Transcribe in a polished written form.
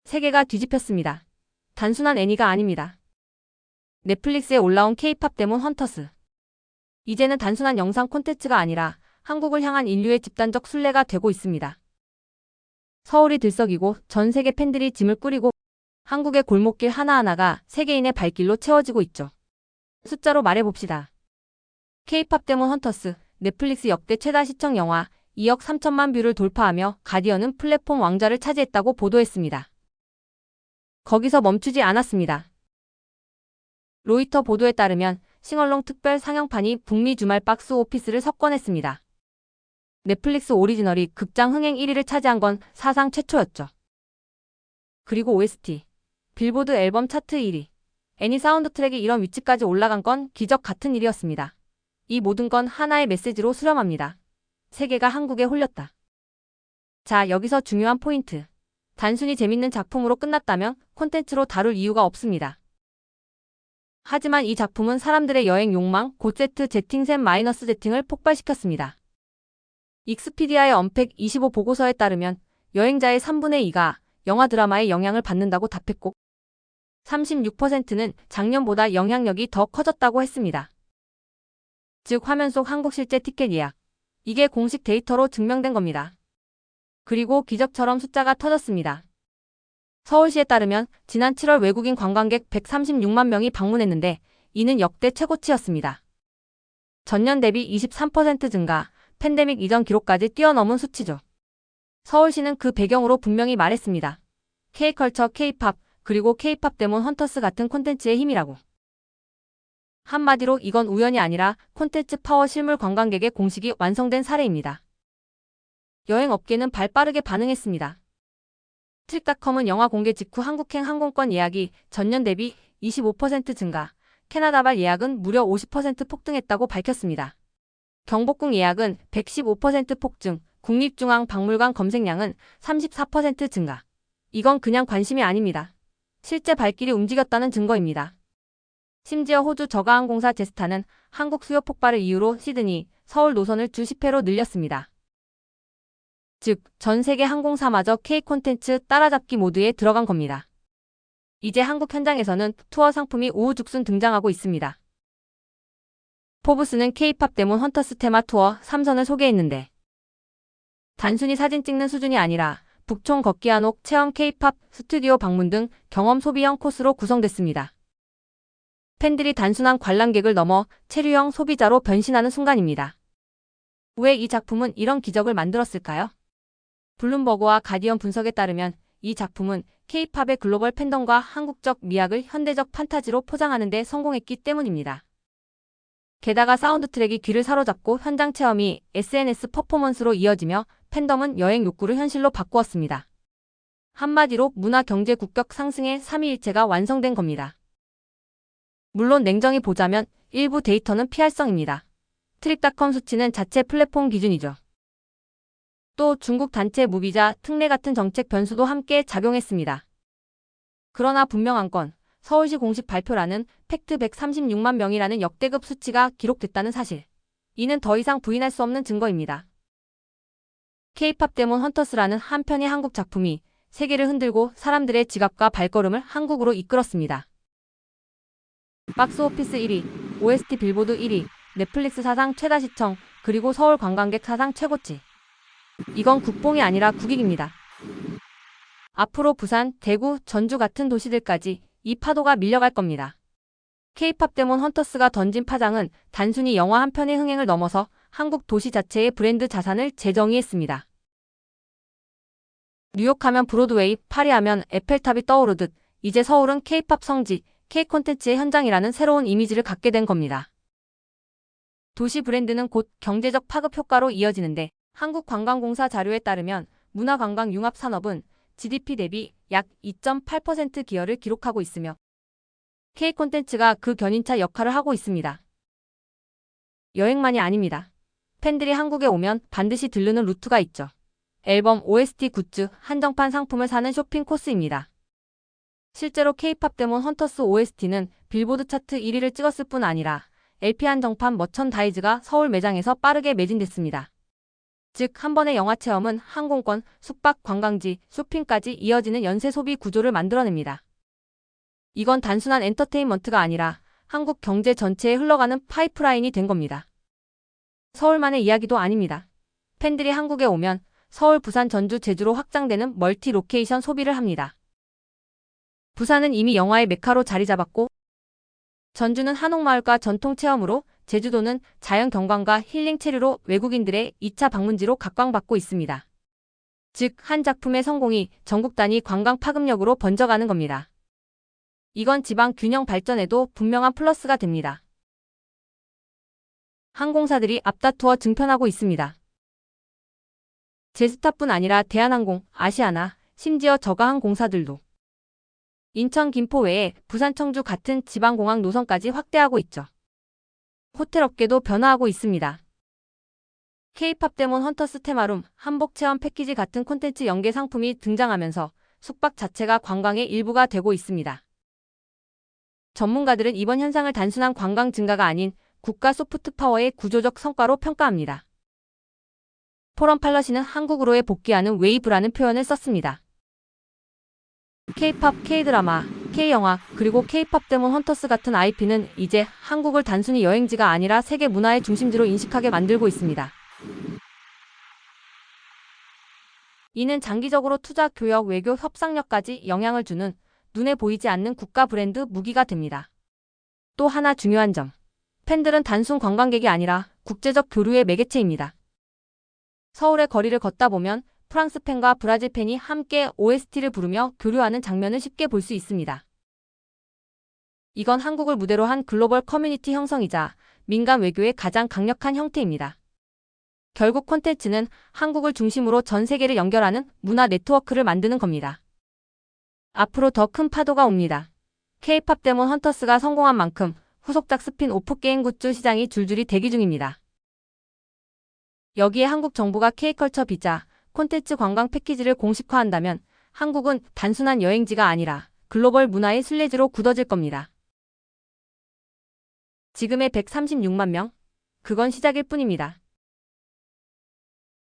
세계가 뒤집혔습니다. 단순한 애니가 아닙니다. 넷플릭스에 올라온 K-팝 데몬 헌터스. 이제는 단순한 영상 콘텐츠가 아니라 한국을 향한 인류의 집단적 순례가 되고 있습니다. 서울이 들썩이고 전 세계 팬들이 짐을 꾸리고 한국의 골목길 하나하나가 세계인의 발길로 채워지고 있죠. 숫자로 말해봅시다. K-팝 데몬 헌터스, 넷플릭스 역대 최다 시청 영화 2억 3천만 뷰를 돌파하며 가디언은 플랫폼 왕좌를 차지했다고 보도했습니다. 거기서 멈추지 않았습니다. 로이터 보도에 따르면 싱얼롱 특별 상영판이 북미 주말 박스 오피스를 석권했습니다. 넷플릭스 오리지널이 극장 흥행 1위를 차지한 건 사상 최초였죠. 그리고 OST, 빌보드 앨범 차트 1위, 애니 사운드 트랙이 이런 위치까지 올라간 건 기적 같은 일이었습니다. 이 모든 건 하나의 메시지로 수렴합니다. 세계가 한국에 홀렸다. 자, 여기서 중요한 포인트. 단순히 재밌는 작품으로 끝났다면 콘텐츠로 다룰 이유가 없습니다. 하지만 이 작품은 사람들의 여행 욕망, 고세트 제팅샘 마이너스 제팅을 폭발시켰습니다. 익스피디아의 언팩 25 보고서에 따르면 여행자의 3분의 2가 영화 드라마의 영향을 받는다고 답했고 36%는 작년보다 영향력이 더 커졌다고 했습니다. 즉 화면 속 한국 실제 티켓 예약. 이게 공식 데이터로 증명된 겁니다. 그리고 기적처럼 숫자가 터졌습니다. 서울시에 따르면 지난 7월 외국인 관광객 136만 명이 방문했는데 이는 역대 최고치였습니다. 전년 대비 23% 증가, 팬데믹 이전 기록까지 뛰어넘은 수치죠. 서울시는 그 배경으로 분명히 말했습니다. K컬처, K팝, 그리고 K팝 데몬 헌터스 같은 콘텐츠의 힘이라고. 한마디로 이건 우연이 아니라 콘텐츠 파워 실물 관광객의 공식이 완성된 사례입니다. 여행업계는 발빠르게 반응했습니다. 트립닷컴은 영화 공개 직후 한국행 항공권 예약이 전년 대비 25% 증가, 캐나다발 예약은 무려 50% 폭등했다고 밝혔습니다. 경복궁 예약은 115% 폭증, 국립중앙박물관 검색량은 34% 증가. 이건 그냥 관심이 아닙니다. 실제 발길이 움직였다는 증거입니다. 심지어 호주 저가항공사 제스타는 한국 수요 폭발을 이유로 시드니, 서울 노선을 주 10회로 늘렸습니다. 즉, 전 세계 항공사마저 K 콘텐츠 따라잡기 모드에 들어간 겁니다. 이제 한국 현장에서는 투어 상품이 우후죽순 등장하고 있습니다. 포브스는 K-팝 데몬 헌터스 테마 투어 3선을 소개했는데 단순히 사진 찍는 수준이 아니라 북촌 걷기 한옥 체험 K-팝 스튜디오 방문 등 경험 소비형 코스로 구성됐습니다. 팬들이 단순한 관람객을 넘어 체류형 소비자로 변신하는 순간입니다. 왜 이 작품은 이런 기적을 만들었을까요? 블룸버그와 가디언 분석에 따르면 이 작품은 K-팝의 글로벌 팬덤과 한국적 미학을 현대적 판타지로 포장하는 데 성공했기 때문입니다. 게다가 사운드 트랙이 귀를 사로잡고 현장 체험이 SNS 퍼포먼스로 이어지며 팬덤은 여행 욕구를 현실로 바꾸었습니다. 한마디로 문화 경제 국격 상승의 삼위일체가 완성된 겁니다. 물론 냉정히 보자면 일부 데이터는 피할성입니다. 트립닷컴 수치는 자체 플랫폼 기준이죠. 또 중국 단체 무비자 특례 같은 정책 변수도 함께 작용했습니다. 그러나 분명한 건 서울시 공식 발표라는 팩트 136만 명이라는 역대급 수치가 기록됐다는 사실. 이는 더 이상 부인할 수 없는 증거입니다. K-팝 데몬 헌터스라는 한 편의 한국 작품이 세계를 흔들고 사람들의 지갑과 발걸음을 한국으로 이끌었습니다. 박스오피스 1위, OST 빌보드 1위, 넷플릭스 사상 최다 시청, 그리고 서울 관광객 사상 최고치. 이건 국뽕이 아니라 국익입니다. 앞으로 부산, 대구, 전주 같은 도시들까지 이 파도가 밀려갈 겁니다. K-팝 데몬 헌터스가 던진 파장은 단순히 영화 한 편의 흥행을 넘어서 한국 도시 자체의 브랜드 자산을 재정의했습니다. 뉴욕하면 브로드웨이, 파리하면 에펠탑이 떠오르듯 이제 서울은 K-팝 성지, K 콘텐츠의 현장이라는 새로운 이미지를 갖게 된 겁니다. 도시 브랜드는 곧 경제적 파급 효과로 이어지는데 한국관광공사 자료에 따르면 문화관광 융합산업은 GDP 대비 약 2.8% 기여를 기록하고 있으며 K 콘텐츠가 그 견인차 역할을 하고 있습니다. 여행만이 아닙니다. 팬들이 한국에 오면 반드시 들르는 루트가 있죠. 앨범, OST, 굿즈, 한정판 상품을 사는 쇼핑 코스입니다. 실제로 K-팝 데몬 헌터스 OST는 빌보드 차트 1위를 찍었을 뿐 아니라 LP 한정판 머천다이즈가 서울 매장에서 빠르게 매진됐습니다. 즉, 한 번의 영화 체험은 항공권, 숙박, 관광지, 쇼핑까지 이어지는 연쇄 소비 구조를 만들어냅니다. 이건 단순한 엔터테인먼트가 아니라 한국 경제 전체에 흘러가는 파이프라인이 된 겁니다. 서울만의 이야기도 아닙니다. 팬들이 한국에 오면 서울, 부산, 전주, 제주로 확장되는 멀티 로케이션 소비를 합니다. 부산은 이미 영화의 메카로 자리 잡았고, 전주는 한옥마을과 전통 체험으로, 제주도는 자연 경관과 힐링 체류로 외국인들의 2차 방문지로 각광받고 있습니다. 즉, 한 작품의 성공이 전국 단위 관광 파급력으로 번져가는 겁니다. 이건 지방 균형 발전에도 분명한 플러스가 됩니다. 항공사들이 앞다투어 증편하고 있습니다. 제스타뿐 아니라 대한항공, 아시아나, 심지어 저가항공사들도 인천, 김포 외에 부산, 청주 같은 지방공항 노선까지 확대하고 있죠. 호텔 업계도 변화하고 있습니다. K-팝 데몬 헌터스 테마룸, 한복 체험 패키지 같은 콘텐츠 연계 상품이 등장하면서 숙박 자체가 관광의 일부가 되고 있습니다. 전문가들은 이번 현상을 단순한 관광 증가가 아닌 국가 소프트 파워의 구조적 성과로 평가합니다. 포럼 팔러시는 한국으로의 복귀하는 웨이브라는 표현을 썼습니다. K-팝, K-드라마, K-영화, 그리고 K-팝 데몬 헌터스 같은 IP는 이제 한국을 단순히 여행지가 아니라 세계 문화의 중심지로 인식하게 만들고 있습니다. 이는 장기적으로 투자, 교역, 외교, 협상력까지 영향을 주는 눈에 보이지 않는 국가 브랜드 무기가 됩니다. 또 하나 중요한 점. 팬들은 단순 관광객이 아니라 국제적 교류의 매개체입니다. 서울의 거리를 걷다 보면 프랑스 팬과 브라질 팬이 함께 OST를 부르며 교류하는 장면을 쉽게 볼 수 있습니다. 이건 한국을 무대로 한 글로벌 커뮤니티 형성이자 민간 외교의 가장 강력한 형태입니다. 결국 콘텐츠는 한국을 중심으로 전 세계를 연결하는 문화 네트워크를 만드는 겁니다. 앞으로 더 큰 파도가 옵니다. K-팝 데몬 헌터스가 성공한 만큼 후속작 스핀오프 게임 굿즈 시장이 줄줄이 대기 중입니다. 여기에 한국 정부가 K컬처 비자, 콘텐츠 관광 패키지를 공식화한다면 한국은 단순한 여행지가 아니라 글로벌 문화의 순례지로 굳어질 겁니다. 지금의 136만 명? 그건 시작일 뿐입니다.